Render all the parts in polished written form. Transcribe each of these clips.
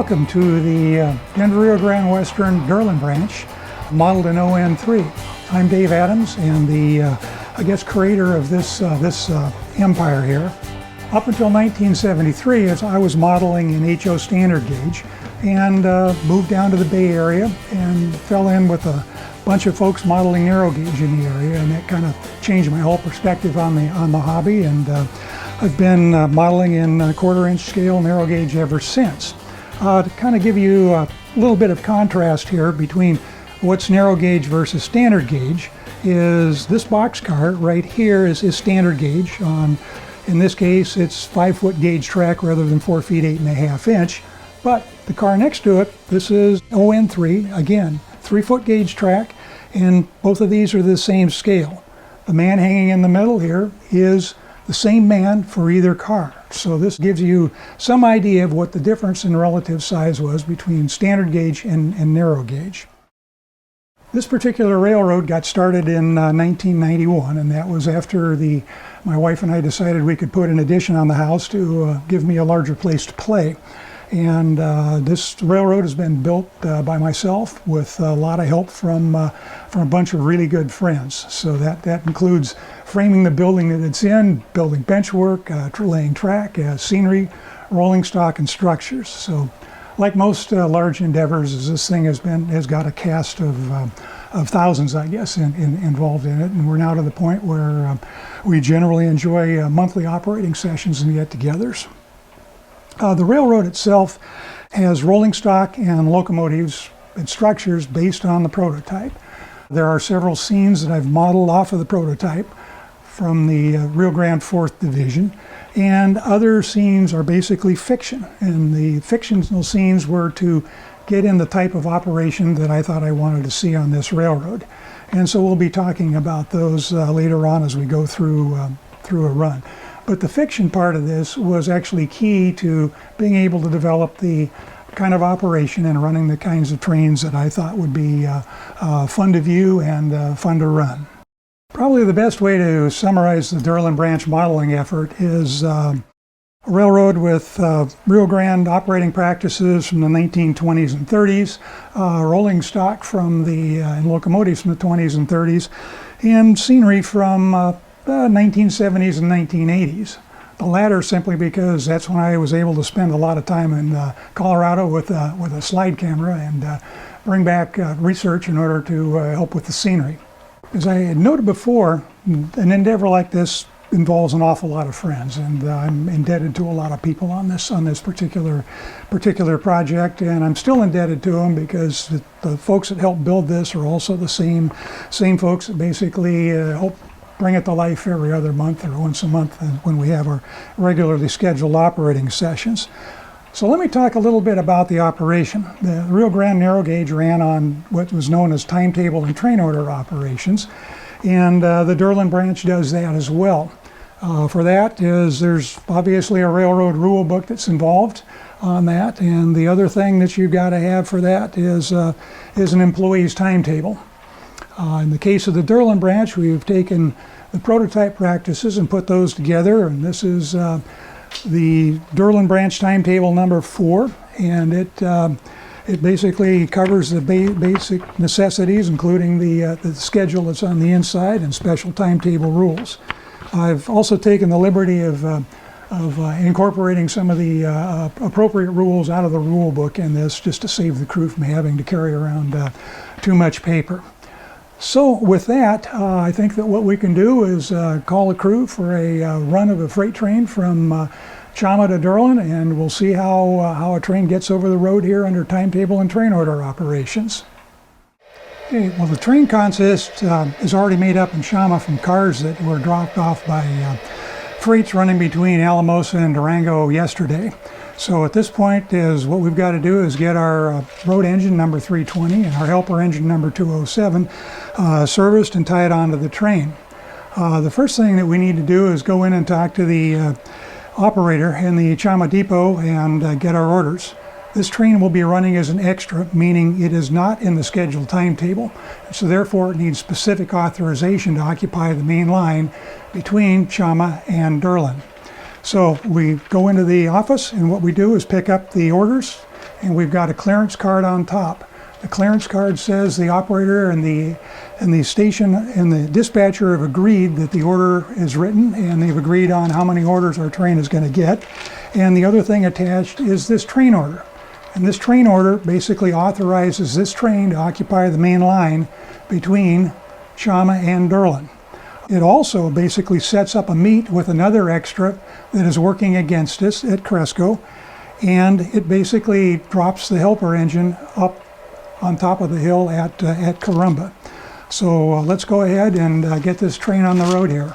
Welcome to the Denver Rio Grande Western Durlin Branch, modeled in On3. I'm Dave Adams and the, creator of this empire here. Up until 1973, as I was modeling in HO standard gauge, and moved down to the Bay Area and fell in with a bunch of folks modeling narrow gauge in the area, and that kind of changed my whole perspective on the hobby. And I've been modeling in 1/4 inch scale narrow gauge ever since. To kind of give you a little bit of contrast here between what's narrow gauge versus standard gauge, is this boxcar right here is standard gauge. In this case, it's 5-foot gauge track rather than 4 feet 8.5 inch. But the car next to it, this is On3, again, 3-foot gauge track, and both of these are the same scale. The man hanging in the middle here is the same man for either car. So this gives you some idea of what the difference in relative size was between standard gauge and narrow gauge. This particular railroad got started in 1991, and that was after my wife and I decided we could put an addition on the house to give me a larger place to play. And this railroad has been built by myself with a lot of help from a bunch of really good friends. So that includes framing the building that it's in, building bench work, laying track, scenery, rolling stock, and structures. So, like most large endeavors, this thing has got a cast of thousands, I guess, involved in it. And we're now to the point where we generally enjoy monthly operating sessions and get-togethers. The railroad itself has rolling stock and locomotives and structures based on the prototype. There are several scenes that I've modeled off of the prototype from the Rio Grande 4th Division, and other scenes are basically fiction. And the fictional scenes were to get in the type of operation that I thought I wanted to see on this railroad. And so we'll be talking about those later on as we go through a run. But the fiction part of this was actually key to being able to develop the kind of operation and running the kinds of trains that I thought would be fun to view and fun to run. Probably the best way to summarize the Durlin Branch modeling effort is a railroad with Rio Grande operating practices from the 1920s and 30s, rolling stock from and locomotives from the 20s and 30s, and scenery from the 1970s and 1980s. The latter simply because that's when I was able to spend a lot of time in Colorado with a slide camera and bring back research in order to help with the scenery. As I had noted before, an endeavor like this involves an awful lot of friends, and I'm indebted to a lot of people on this particular project, and I'm still indebted to them because the folks that helped build this are also the same folks that basically help bring it to life every other month or once a month when we have our regularly scheduled operating sessions. So let me talk a little bit about the operation. The Rio Grande narrow gauge ran on what was known as timetable and train order operations, and the Durlin Branch does that as well. For that there's obviously a railroad rule book that's involved on that, and the other thing that you've got to have for that is an employee's timetable. In the case of the Durlin Branch, we've taken the prototype practices and put those together, and this is the Durlin Branch timetable number 4, and it basically covers the basic necessities, including the schedule that's on the inside and special timetable rules. I've also taken the liberty of incorporating some of the appropriate rules out of the rule book in this, just to save the crew from having to carry around too much paper. So with that, I think that what we can do is call a crew for a run of a freight train from Chama to Derlin, and we'll see how a train gets over the road here under timetable and train order operations. Okay, well, the train consist is already made up in Chama from cars that were dropped off by freights running between Alamosa and Durango yesterday. So at this point, what we've got to do is get our road engine number 320 and our helper engine number 207 serviced and tied onto the train. The first thing that we need to do is go in and talk to the operator in the Chama depot and get our orders. This train will be running as an extra, meaning it is not in the scheduled timetable, so therefore it needs specific authorization to occupy the main line between Chama and Derlin. So we go into the office, and what we do is pick up the orders and we've got a clearance card on top. The clearance card says the operator and the station and the dispatcher have agreed that the order is written, and they've agreed on how many orders our train is going to get. And the other thing attached is this train order. And this train order basically authorizes this train to occupy the main line between Chama and Derlin. It also basically sets up a meet with another extra that is working against us at Cresco, and it basically drops the helper engine up on top of the hill at Caramba. So let's go ahead and get this train on the road here.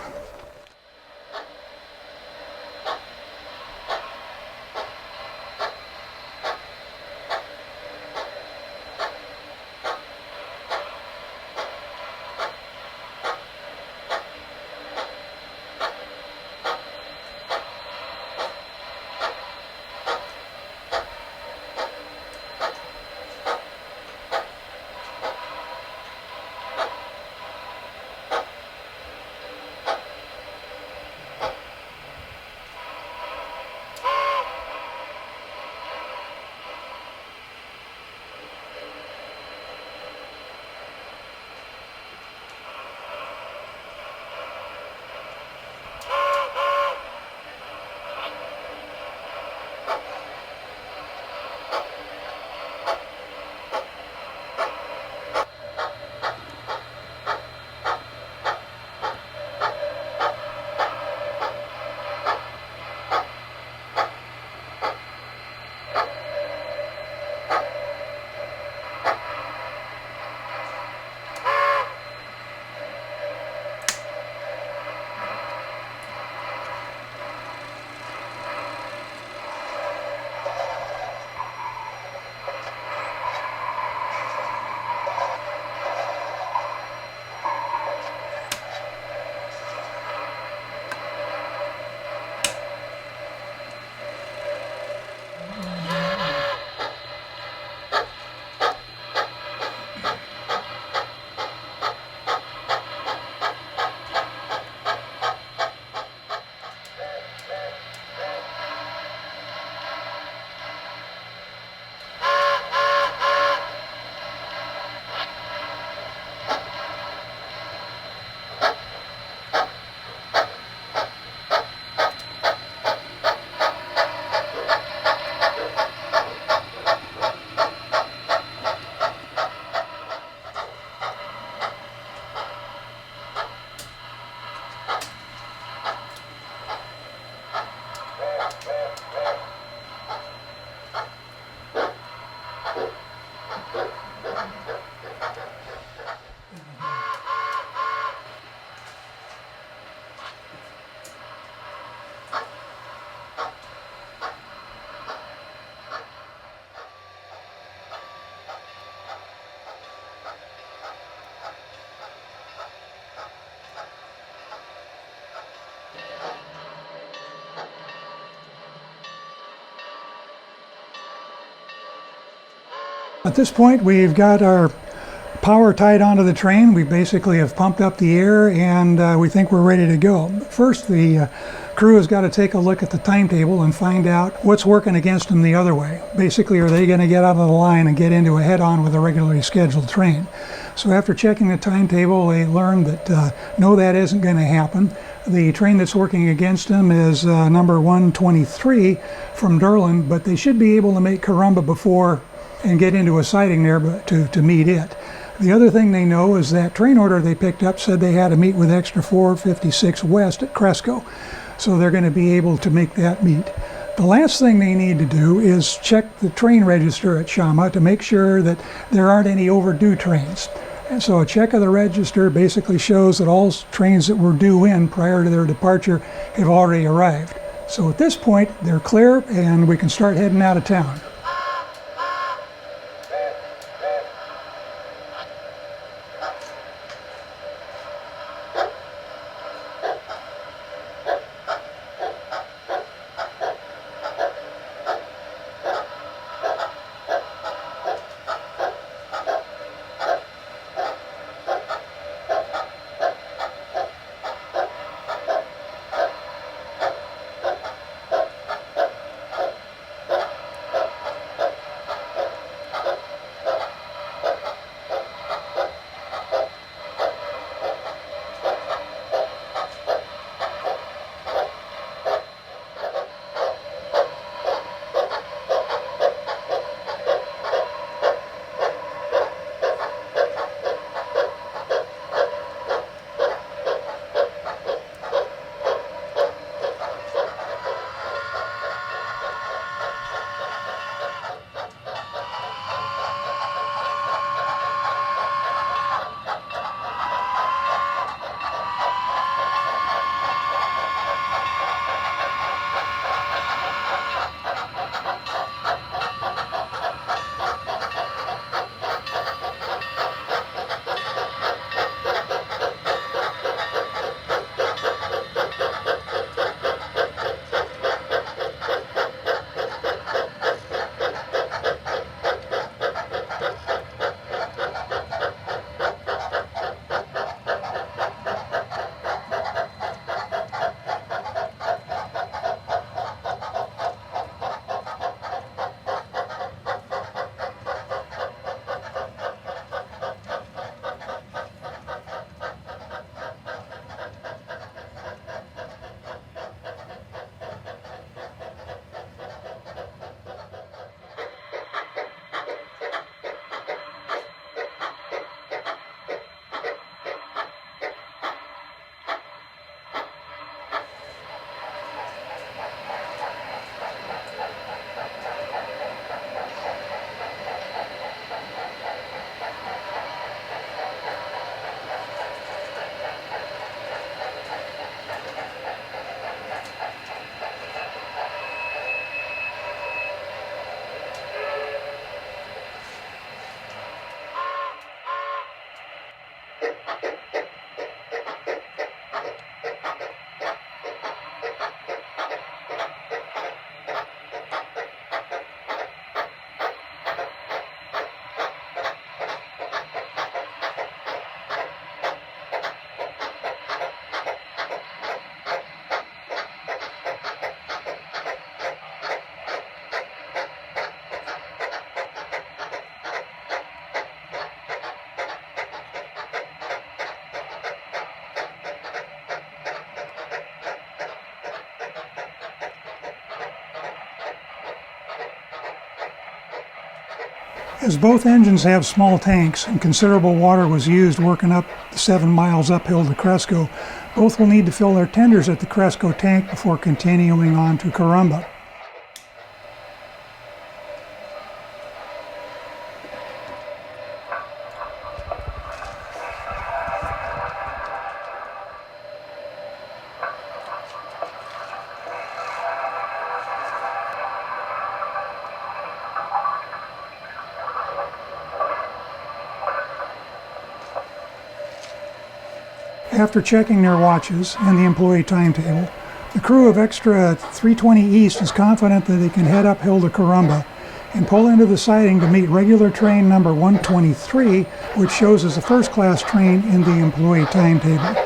At this point, we've got our power tied onto the train. We basically have pumped up the air, and we think we're ready to go. First, the crew has got to take a look at the timetable and find out what's working against them the other way. Basically, are they going to get out of the line and get into a head-on with a regularly scheduled train? So after checking the timetable, they learned that no, that isn't going to happen. The train that's working against them is number 123 from Durlin, but they should be able to make Caramba before and get into a siding there to meet it. The other thing they know is that train order they picked up said they had to meet with extra 456 west at Cresco. So they're going to be able to make that meet. The last thing they need to do is check the train register at Chama to make sure that there aren't any overdue trains. And so a check of the register basically shows that all trains that were due in prior to their departure have already arrived. So at this point, they're clear and we can start heading out of town. As both engines have small tanks and considerable water was used working up the 7 miles uphill to Cresco, both will need to fill their tenders at the Cresco tank before continuing on to Caramba. After checking their watches and the employee timetable, the crew of Extra 320 East is confident that they can head uphill to Caramba and pull into the siding to meet regular train number 123, which shows as a first-class train in the employee timetable.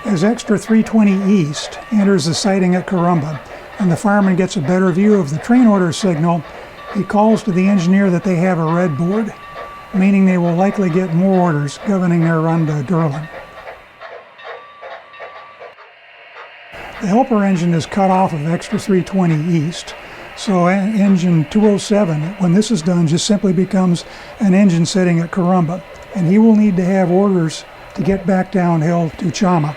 As Extra 320 East enters the siding at Caramba and the fireman gets a better view of the train order signal, he calls to the engineer that they have a red board, meaning they will likely get more orders governing their run to Derlin. The helper engine is cut off of Extra 320 East, so engine 207, when this is done, just simply becomes an engine sitting at Caramba, and he will need to have orders to get back downhill to Chama.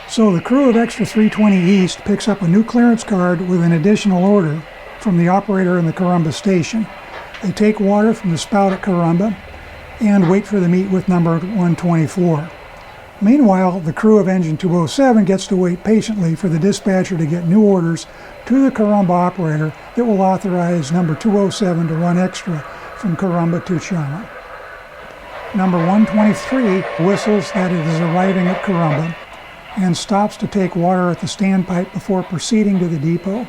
So the crew of Extra 320 East picks up a new clearance card with an additional order from the operator in the Caramba station. They take water from the spout at Caramba and wait for the meet with number 124. Meanwhile, the crew of engine 207 gets to wait patiently for the dispatcher to get new orders to the Caramba operator that will authorize number 207 to run extra from Caramba to Chama. Number 123 whistles that it is arriving at Caramba and stops to take water at the standpipe before proceeding to the depot.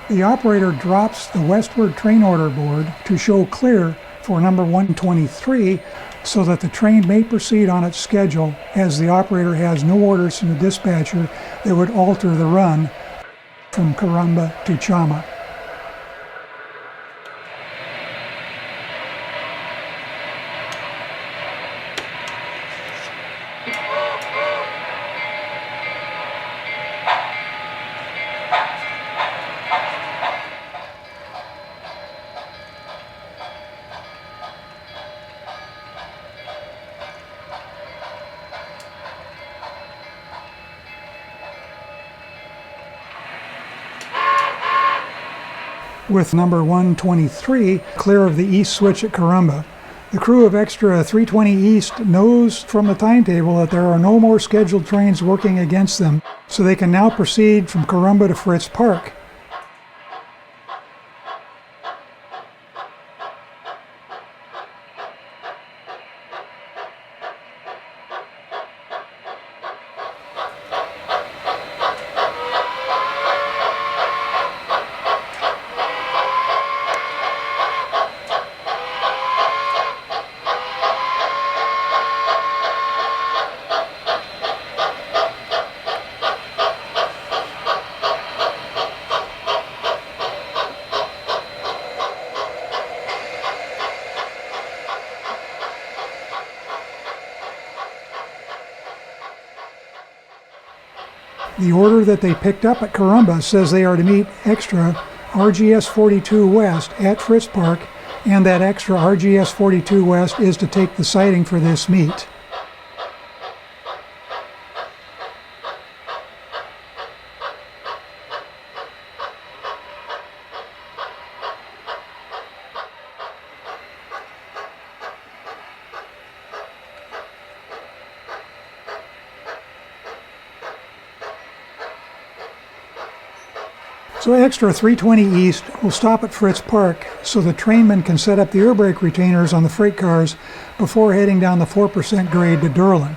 The operator drops the westward train order board to show clear for number 123 so that the train may proceed on its schedule, as the operator has no orders from the dispatcher that would alter the run from Caramba to Chama. With number 123 clear of the east switch at Caramba, the crew of Extra 320 East knows from the timetable that there are no more scheduled trains working against them, so they can now proceed from Caramba to Fritz Park. The order that they picked up at Caramba says they are to meet Extra RGS 42 West at Fritz Park, and that Extra RGS 42 West is to take the siding for this meet. So Extra 320 East will stop at Fritz Park so the trainmen can set up the air brake retainers on the freight cars before heading down the 4% grade to Derlin.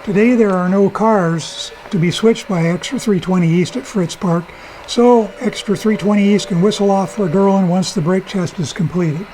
Today there are no cars to be switched by Extra 320 East at Fritz Park, so Extra 320 East can whistle off for Durlin once the brake test is completed.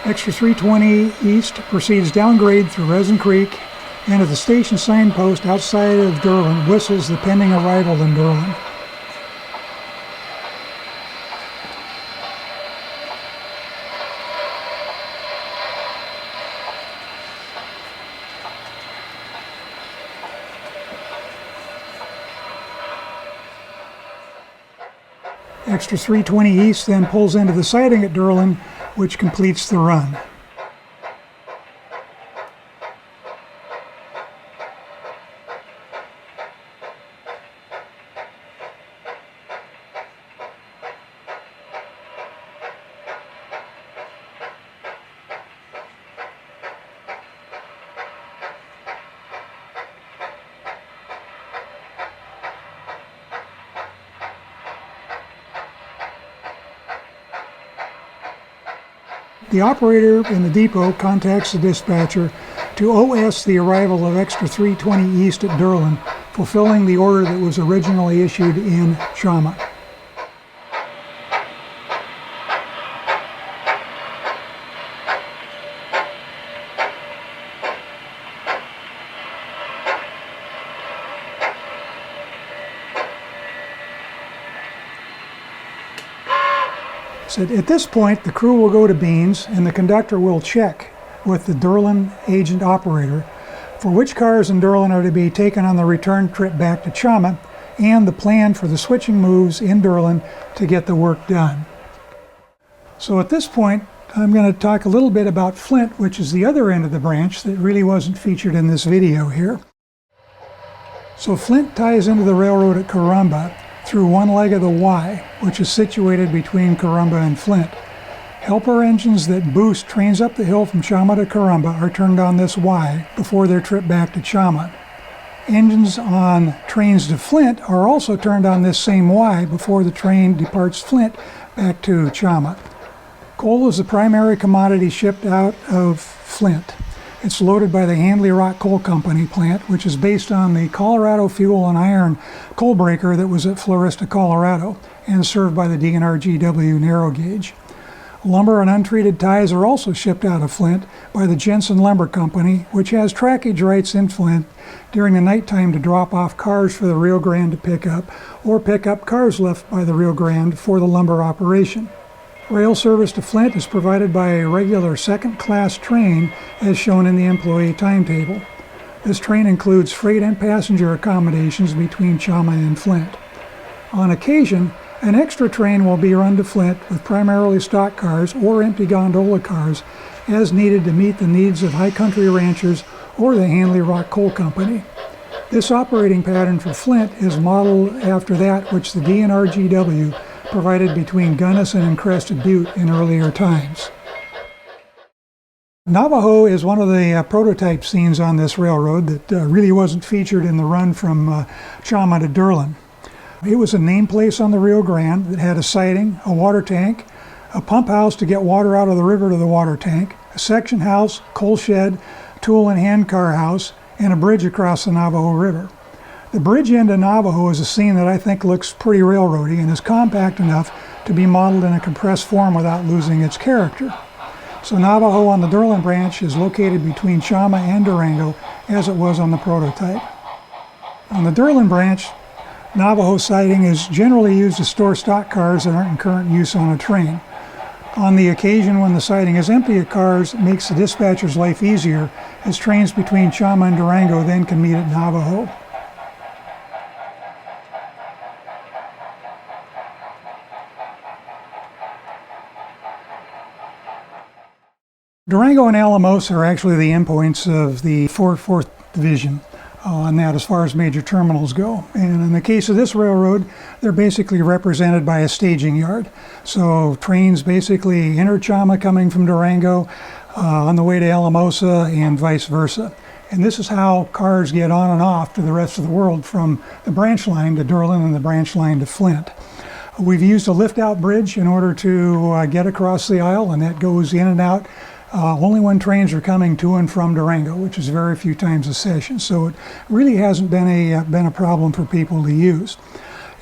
Extra 320 East proceeds downgrade through Resin Creek, and at the station signpost outside of Durlin whistles the pending arrival in Durlin. Extra 320 East then pulls into the siding at Durlin, which completes the run. The operator in the depot contacts the dispatcher to OS the arrival of Extra 320 East at Derlin, fulfilling the order that was originally issued in Chama. So at this point, the crew will go to beans and the conductor will check with the Durlin agent operator for which cars in Durlin are to be taken on the return trip back to Chama and the plan for the switching moves in Durlin to get the work done. So at this point, I'm going to talk a little bit about Flint, which is the other end of the branch that really wasn't featured in this video here. So Flint ties into the railroad at Caramba through one leg of the Y, which is situated between Caramba and Flint. Helper engines that boost trains up the hill from Chama to Caramba are turned on this Y before their trip back to Chama. Engines on trains to Flint are also turned on this same Y before the train departs Flint back to Chama. Coal is the primary commodity shipped out of Flint. It's loaded by the Handley Rock Coal Company plant, which is based on the Colorado Fuel and Iron coal breaker that was at Florista, Colorado, and served by the D&RGW narrow gauge. Lumber and untreated ties are also shipped out of Flint by the Jensen Lumber Company, which has trackage rights in Flint during the nighttime to drop off cars for the Rio Grande to pick up, or pick up cars left by the Rio Grande for the lumber operation. Rail service to Flint is provided by a regular second-class train as shown in the employee timetable. This train includes freight and passenger accommodations between Chama and Flint. On occasion, an extra train will be run to Flint with primarily stock cars or empty gondola cars as needed to meet the needs of high country ranchers or the Handley Rock Coal Company. This operating pattern for Flint is modeled after that which the D&RGW provided between Gunnison and Crested Butte in earlier times. Navajo is one of the prototype scenes on this railroad that really wasn't featured in the run from Chama to Derlin. It was a named place on the Rio Grande that had a siding, a water tank, a pump house to get water out of the river to the water tank, a section house, coal shed, tool and hand car house, and a bridge across the Navajo River. The bridge into Navajo is a scene that I think looks pretty railroady and is compact enough to be modeled in a compressed form without losing its character. So Navajo on the Durlin Branch is located between Chama and Durango as it was on the prototype. On the Durlin Branch, Navajo siding is generally used to store stock cars that aren't in current use on a train. On the occasion when the siding is empty of cars, it makes the dispatcher's life easier as trains between Chama and Durango then can meet at Navajo. Durango and Alamosa are actually the endpoints of the 4th Division on that as far as major terminals go. And in the case of this railroad, they're basically represented by a staging yard. So trains basically enter Chama coming from Durango on the way to Alamosa and vice versa. And this is how cars get on and off to the rest of the world from the branch line to Derlin and the branch line to Flint. We've used a lift-out bridge in order to get across the aisle, and that goes in and out only when trains are coming to and from Durango, which is very few times a session. So it really hasn't been a problem for people to use.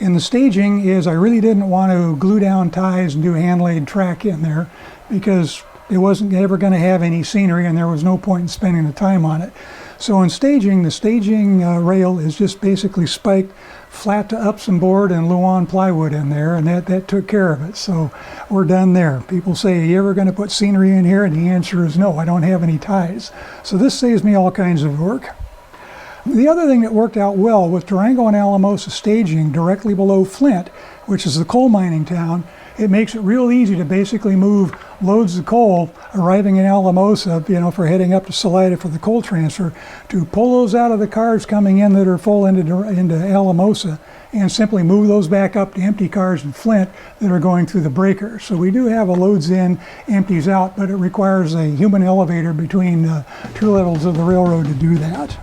And the staging is I really didn't want to glue down ties and do hand-laid track in there because it wasn't ever going to have any scenery and there was no point in spending the time on it. So in staging, the staging rail is just basically spiked flat to Upson board and Luan plywood in there, and that took care of it. So we're done there. People say, are you ever going to put scenery in here? And the answer is no, I don't have any ties. So this saves me all kinds of work. The other thing that worked out well with Durango and Alamosa staging directly below Flint which is the coal mining town, it makes it real easy to basically move loads of coal arriving in Alamosa, for heading up to Salida for the coal transfer, to pull those out of the cars coming in that are full into Alamosa, and simply move those back up to empty cars in Flint that are going through the breaker. So we do have a loads in, empties out, but it requires a human elevator between two levels of the railroad to do that.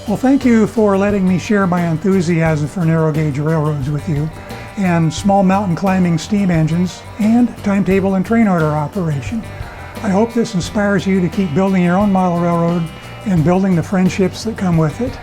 Well, thank you for letting me share my enthusiasm for narrow gauge railroads with you, and small mountain climbing steam engines, and timetable and train order operation. I hope this inspires you to keep building your own model railroad and building the friendships that come with it.